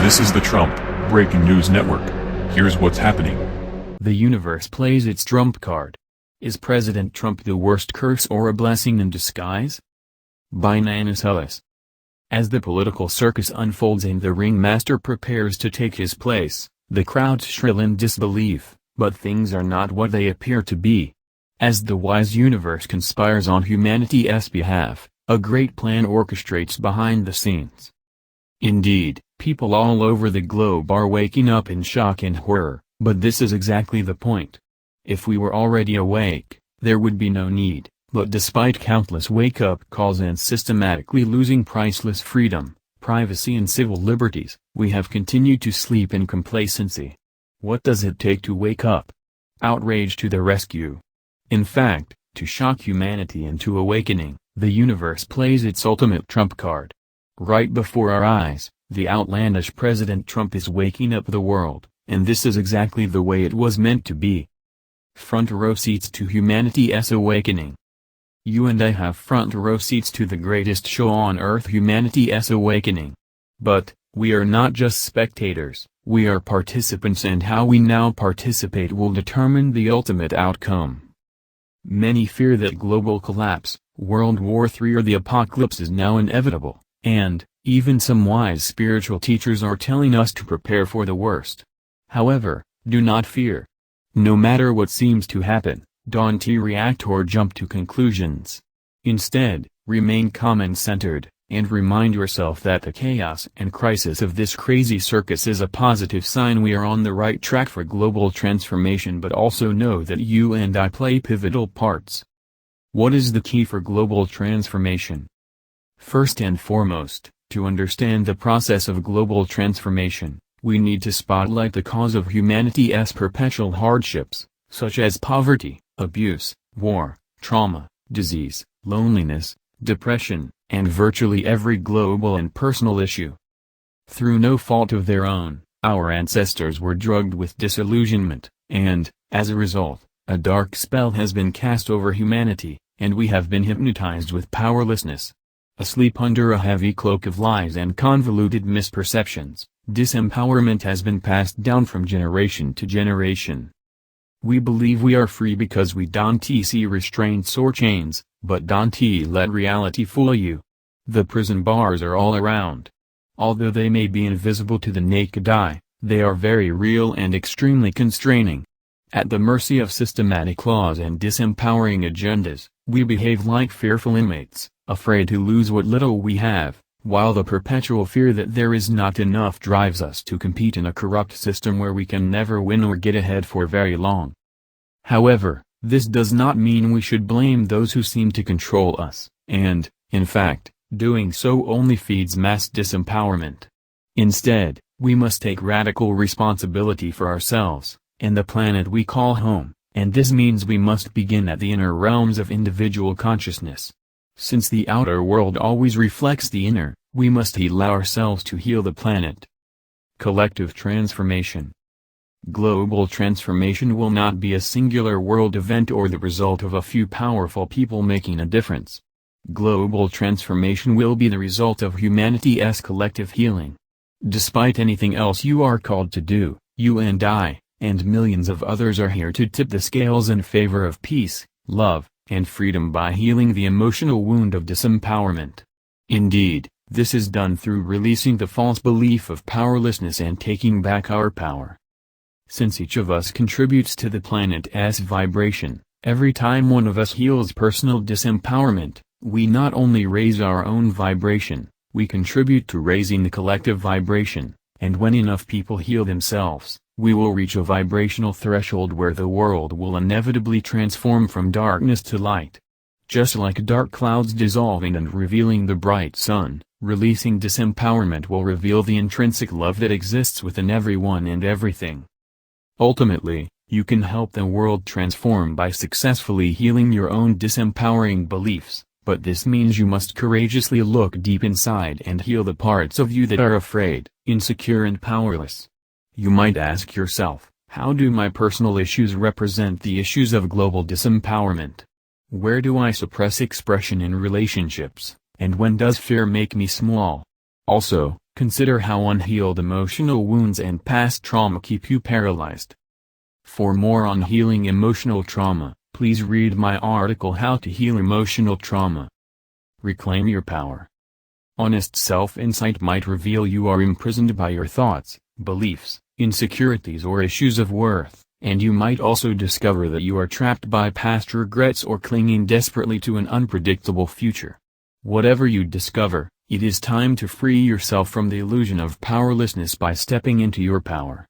This is the Trump Breaking News Network. Here's what's happening. The universe plays its trump card. Is President Trump the worst curse or a blessing in disguise? By Nanice Ellis. As the political circus unfolds and the ringmaster prepares to take his place, the crowds shrill in disbelief, but things are not what they appear to be. As the wise universe conspires on humanity's behalf, a great plan orchestrates behind the scenes. Indeed, people all over the globe are waking up in shock and horror, but this is exactly the point. If we were already awake, there would be no need, but despite countless wake-up calls and systematically losing priceless freedom, privacy and civil liberties, we have continued to sleep in complacency. What does it take to wake up? Outrage to the rescue. In fact, to shock humanity into awakening, the universe plays its ultimate trump card. Right before our eyes, the outlandish President Trump is waking up the world, and this is exactly the way it was meant to be. Front row seats to humanity's awakening. You and I have front row seats to the greatest show on earth, humanity's awakening. But, we are not just spectators, we are participants, and how we now participate will determine the ultimate outcome. Many fear that global collapse, World War III or the apocalypse is now inevitable, and, even some wise spiritual teachers are telling us to prepare for the worst. However, do not fear. No matter what seems to happen, don't react or jump to conclusions. Instead, remain calm and centered, and remind yourself that the chaos and crisis of this crazy circus is a positive sign we are on the right track for global transformation, but also know that you and I play pivotal parts. What is the key for global transformation? First and foremost, to understand the process of global transformation, we need to spotlight the cause of humanity's perpetual hardships, such as poverty, abuse, war, trauma, disease, loneliness, depression, and virtually every global and personal issue. Through no fault of their own, our ancestors were drugged with disillusionment, and, as a result, a dark spell has been cast over humanity, and we have been hypnotized with powerlessness. Asleep under a heavy cloak of lies and convoluted misperceptions, disempowerment has been passed down from generation to generation. We believe we are free because we don't see restraints or chains, but don't let reality fool you. The prison bars are all around. Although they may be invisible to the naked eye, they are very real and extremely constraining. At the mercy of systematic laws and disempowering agendas, we behave like fearful inmates, afraid to lose what little we have, while the perpetual fear that there is not enough drives us to compete in a corrupt system where we can never win or get ahead for very long. However, this does not mean we should blame those who seem to control us, and, in fact, doing so only feeds mass disempowerment. Instead, we must take radical responsibility for ourselves, and the planet we call home, and this means we must begin at the inner realms of individual consciousness. Since the outer world always reflects the inner, we must heal ourselves to heal the planet. Collective transformation. Global transformation will not be a singular world event or the result of a few powerful people making a difference. Global transformation will be the result of humanity's collective healing. Despite anything else you are called to do, you and I, and millions of others are here to tip the scales in favor of peace, love, and freedom by healing the emotional wound of disempowerment. Indeed, this is done through releasing the false belief of powerlessness and taking back our power. Since each of us contributes to the planet's vibration, every time one of us heals personal disempowerment, we not only raise our own vibration, we contribute to raising the collective vibration, and when enough people heal themselves, we will reach a vibrational threshold where the world will inevitably transform from darkness to light. Just like dark clouds dissolving and revealing the bright sun, releasing disempowerment will reveal the intrinsic love that exists within everyone and everything. Ultimately, you can help the world transform by successfully healing your own disempowering beliefs, but this means you must courageously look deep inside and heal the parts of you that are afraid, insecure and powerless. You might ask yourself, how do my personal issues represent the issues of global disempowerment? Where do I suppress expression in relationships, and when does fear make me small? Also, Consider how unhealed emotional wounds and past trauma keep you paralyzed. For more on healing emotional trauma, please read my article How to Heal Emotional Trauma. Reclaim your power. Honest self-insight might reveal you are imprisoned by your thoughts, beliefs, insecurities or issues of worth, and you might also discover that you are trapped by past regrets or clinging desperately to an unpredictable future. Whatever you discover, it is time to free yourself from the illusion of powerlessness by stepping into your power.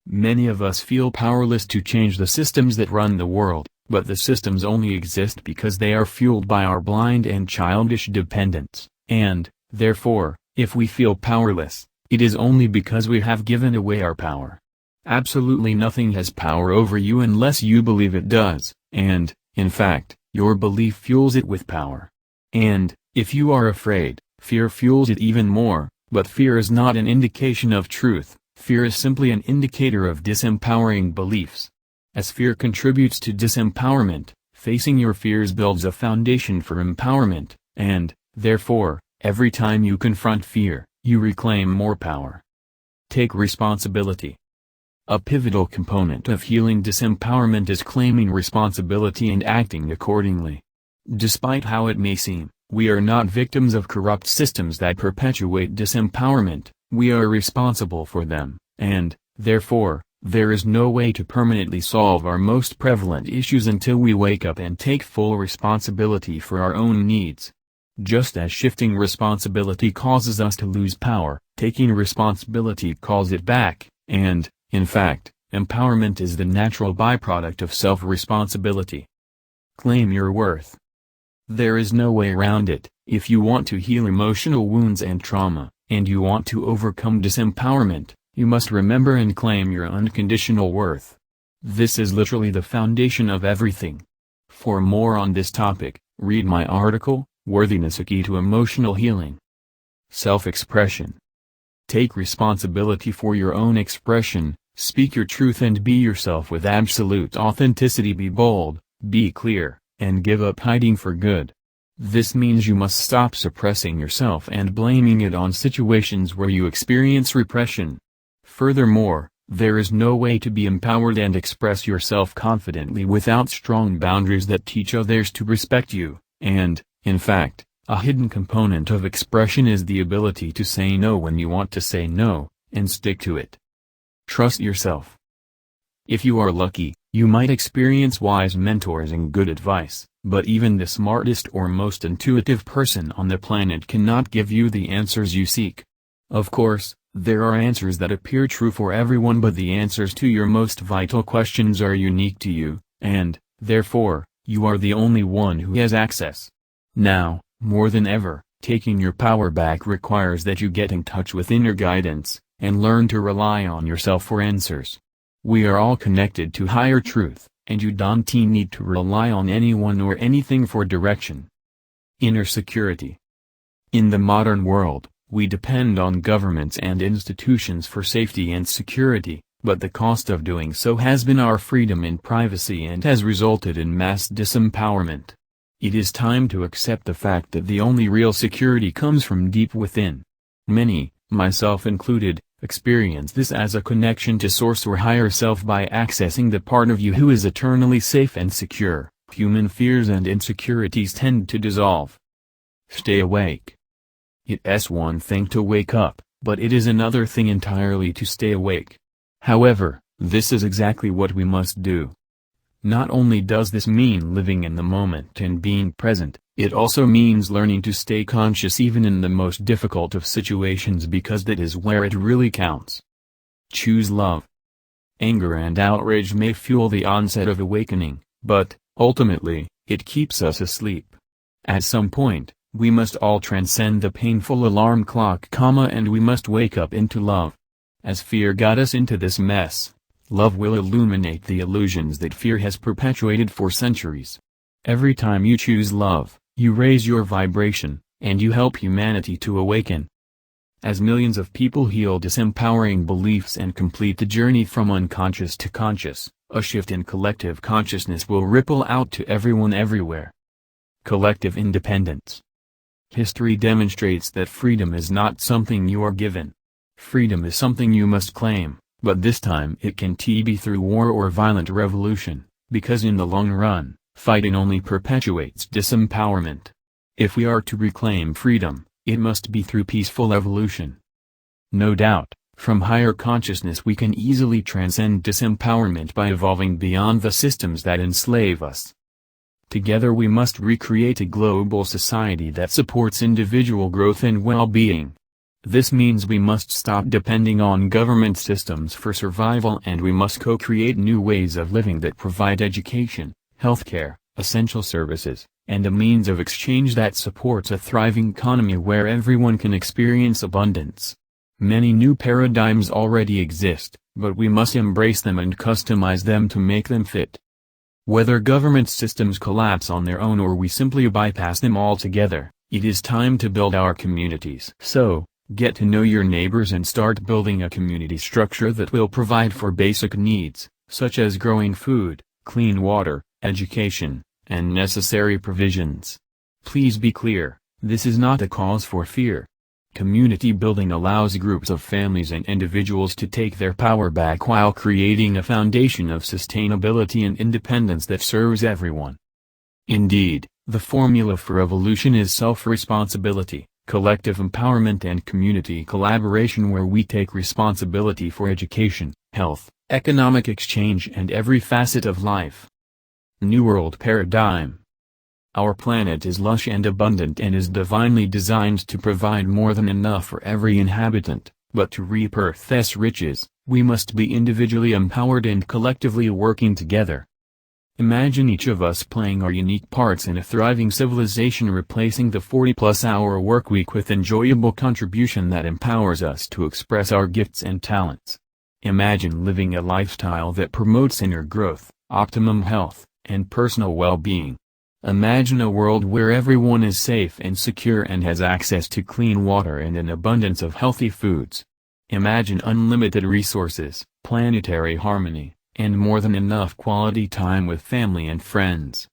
Many of us feel powerless to change the systems that run the world, but the systems only exist because they are fueled by our blind and childish dependence, and, therefore, if we feel powerless, it is only because we have given away our power. Absolutely nothing has power over you unless you believe it does, and, in fact, your belief fuels it with power. And, if you are afraid, fear fuels it even more, but fear is not an indication of truth, fear is simply an indicator of disempowering beliefs. As fear contributes to disempowerment, facing your fears builds a foundation for empowerment, and, therefore, every time you confront fear, you reclaim more power. Take responsibility. A pivotal component of healing disempowerment is claiming responsibility and acting accordingly. Despite how it may seem, we are not victims of corrupt systems that perpetuate disempowerment, we are responsible for them, and, therefore, there is no way to permanently solve our most prevalent issues until we wake up and take full responsibility for our own needs. Just as shifting responsibility causes us to lose power, taking responsibility calls it back, and, in fact, empowerment is the natural byproduct of self-responsibility. Claim your worth. There is no way around it. If you want to heal emotional wounds and trauma, and you want to overcome disempowerment, you must remember and claim your unconditional worth. This is literally the foundation of everything. For more on this topic, read my article, Worthiness: A Key to Emotional Healing. Self-expression. Take responsibility for your own expression, speak your truth and be yourself with absolute authenticity. Be bold, be clear, and give up hiding for good. This means you must stop suppressing yourself and blaming it on situations where you experience repression. Furthermore, there is no way to be empowered and express yourself confidently without strong boundaries that teach others to respect you, and, in fact, a hidden component of expression is the ability to say no when you want to say no, and stick to it. Trust yourself. If you are lucky, you might experience wise mentors and good advice, but even the smartest or most intuitive person on the planet cannot give you the answers you seek. Of course, there are answers that appear true for everyone, but the answers to your most vital questions are unique to you, and, therefore, you are the only one who has access. Now, more than ever, taking your power back requires that you get in touch with inner guidance, and learn to rely on yourself for answers. We are all connected to higher truth, and you don't need to rely on anyone or anything for direction. Inner security. In the modern world, we depend on governments and institutions for safety and security, but the cost of doing so has been our freedom and privacy and has resulted in mass disempowerment. It is time to accept the fact that the only real security comes from deep within. Many, myself included, experience this as a connection to source or higher self by accessing the part of you who is eternally safe and secure. Human fears and insecurities tend to dissolve. Stay awake. It's one thing to wake up, but it is another thing entirely to stay awake. However, this is exactly what we must do. Not only does this mean living in the moment and being present, it also means learning to stay conscious even in the most difficult of situations, because that is where it really counts. Choose love. Anger and outrage may fuel the onset of awakening, but, ultimately, it keeps us asleep. At some point, we must all transcend the painful alarm clock, and we must wake up into love. As fear got us into this mess, love will illuminate the illusions that fear has perpetuated for centuries. Every time you choose love, you raise your vibration, and you help humanity to awaken. As millions of people heal disempowering beliefs and complete the journey from unconscious to conscious, a shift in collective consciousness will ripple out to everyone everywhere. Collective independence. History demonstrates that freedom is not something you are given. Freedom is something you must claim, but this time it can be through war or violent revolution, because in the long run, fighting only perpetuates disempowerment. If we are to reclaim freedom, it must be through peaceful evolution. No doubt, from higher consciousness we can easily transcend disempowerment by evolving beyond the systems that enslave us. Together we must recreate a global society that supports individual growth and well-being. This means we must stop depending on government systems for survival, and we must co-create new ways of living that provide education, healthcare, essential services, and a means of exchange that supports a thriving economy where everyone can experience abundance. Many new paradigms already exist, but we must embrace them and customize them to make them fit. Whether government systems collapse on their own or we simply bypass them altogether, it is time to build our communities. So, get to know your neighbors and start building a community structure that will provide for basic needs, such as growing food, clean water, education, and necessary provisions. Please be clear, this is not a cause for fear. Community building allows groups of families and individuals to take their power back while creating a foundation of sustainability and independence that serves everyone. Indeed, the formula for evolution is self-responsibility, collective empowerment and community collaboration, where we take responsibility for education, health, economic exchange and every facet of life. New World Paradigm. Our planet is lush and abundant and is divinely designed to provide more than enough for every inhabitant, but to reap Earth's riches, we must be individually empowered and collectively working together. Imagine each of us playing our unique parts in a thriving civilization, replacing the 40-plus-hour workweek with enjoyable contribution that empowers us to express our gifts and talents. Imagine living a lifestyle that promotes inner growth, optimum health, and personal well-being. Imagine a world where everyone is safe and secure and has access to clean water and an abundance of healthy foods. Imagine unlimited resources, planetary harmony, and more than enough quality time with family and friends.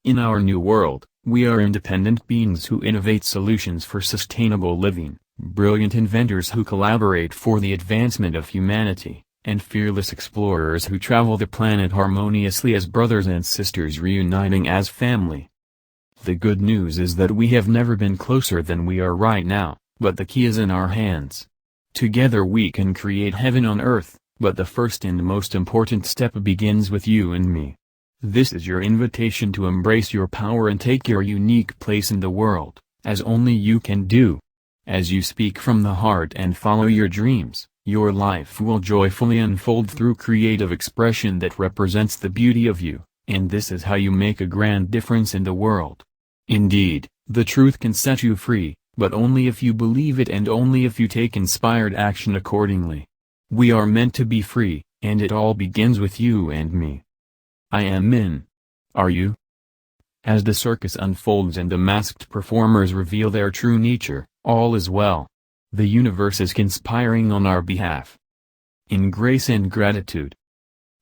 In our new world, we are independent beings who innovate solutions for sustainable living, brilliant inventors who collaborate for the advancement of humanity, and fearless explorers who travel the planet harmoniously as brothers and sisters, reuniting as family. The good news is that we have never been closer than we are right now, but the key is in our hands. Together we can create heaven on earth, but the first and most important step begins with you and me. This is your invitation to embrace your power and take your unique place in the world, as only you can do. As you speak from the heart and follow your dreams, your life will joyfully unfold through creative expression that represents the beauty of you, and this is how you make a grand difference in the world. Indeed, the truth can set you free, but only if you believe it and only if you take inspired action accordingly. We are meant to be free, and it all begins with you and me. I am in. Are you? As the circus unfolds and the masked performers reveal their true nature, all is well. The universe is conspiring on our behalf. In grace and gratitude.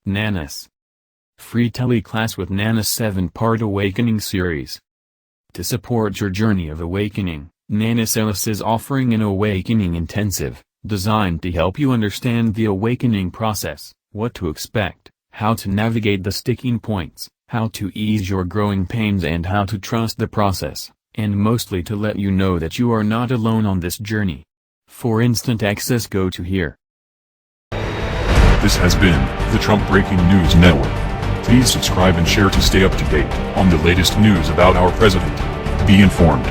Nanice. Free teleclass with Nanice 7-part awakening series. To support your journey of awakening, Nanice Ellis is offering an awakening intensive, designed to help you understand the awakening process, what to expect, how to navigate the sticking points, how to ease your growing pains and how to trust the process, and mostly to let you know that you are not alone on this journey. For instant access, go to here. This has been the Trump Breaking News Network. Please subscribe and share to stay up to date on the latest news about our president. Be informed.